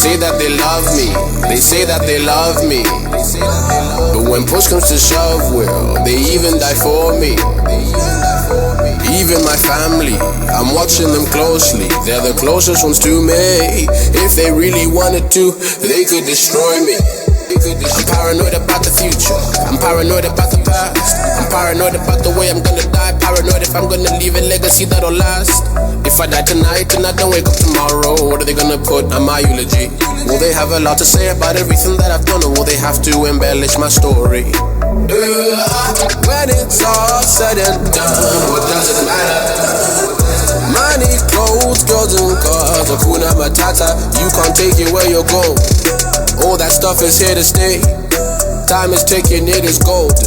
say that they love me, they say that they love me, but when push comes to shove, well, they even die for me. Even my family, I'm watching them closely. They're the closest ones to me. If they really wanted to, they could destroy me. I'm paranoid about the future, I'm paranoid about the past, I'm paranoid about the way I'm gonna die, paranoid if I'm gonna leave a legacy that'll last. If I die tonight and I don't wake up tomorrow, what are they gonna put on my eulogy? Will they have a lot to say about everything that I've done, or will they have to embellish my story? When it's all said and done, what does it matter? Money, clothes, girls and cars, Hakuna Matata. You can't take it where you're going. All that stuff is here to stay. Time is ticking, it is gold.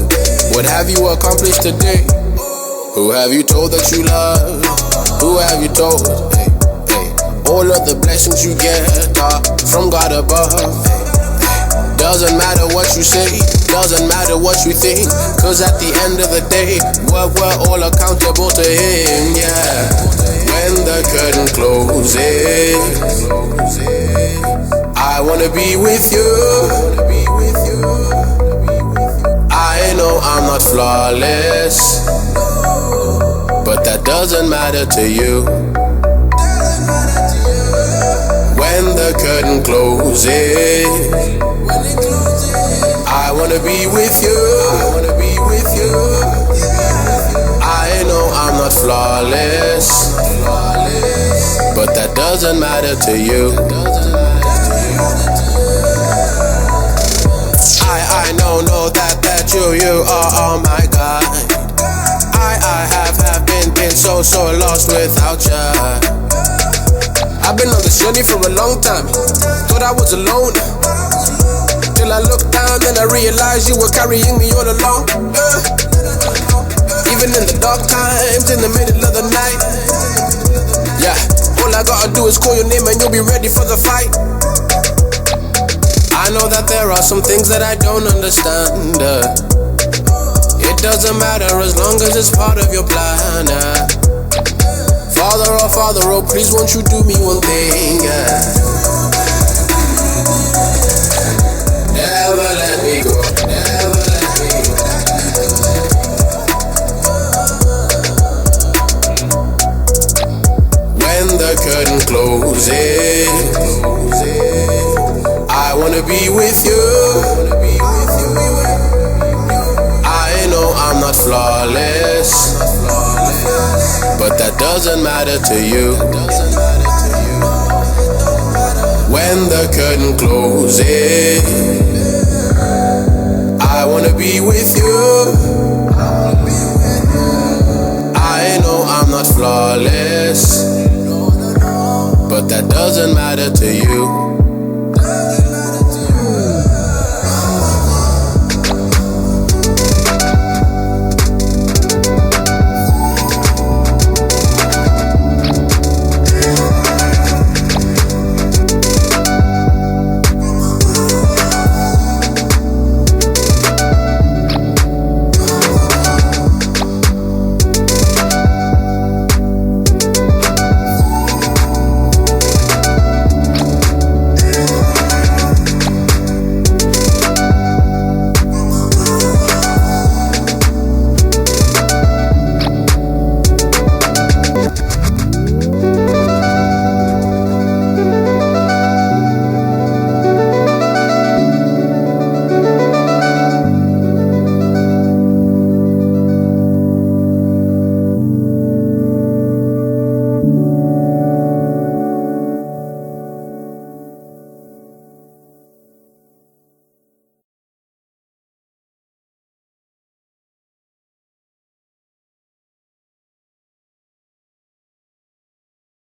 What have you accomplished today? Who have you told that you love? Who have you told? Hey, hey. All of the blessings you get are from God above. Doesn't matter what you say, doesn't matter what you think, cause at the end of the day, we're all accountable to Him, yeah. When the curtain closes, I wanna be with you. I know I'm not flawless, but that doesn't matter to you. When the curtain closes, I wanna be with you. I know I'm not flawless, but that doesn't matter to you. I know that you are my God. I have been so lost without ya. I've been on this journey for a long time, thought I was alone, till I looked down and I realized you were carrying me all along. Even in the dark times, in the middle of the night, yeah, all I gotta do is call your name and you'll be ready for the fight. I know that there are some things that I don't understand. It doesn't matter as long as it's part of your plan. Father, oh please won't you do me one thing? Never let me go, never let me go. When the curtain closes, I wanna be with you. I know I'm not flawless, but that doesn't matter to you. When the curtain closes, I wanna be with you. I know I'm not flawless, but that doesn't matter to you.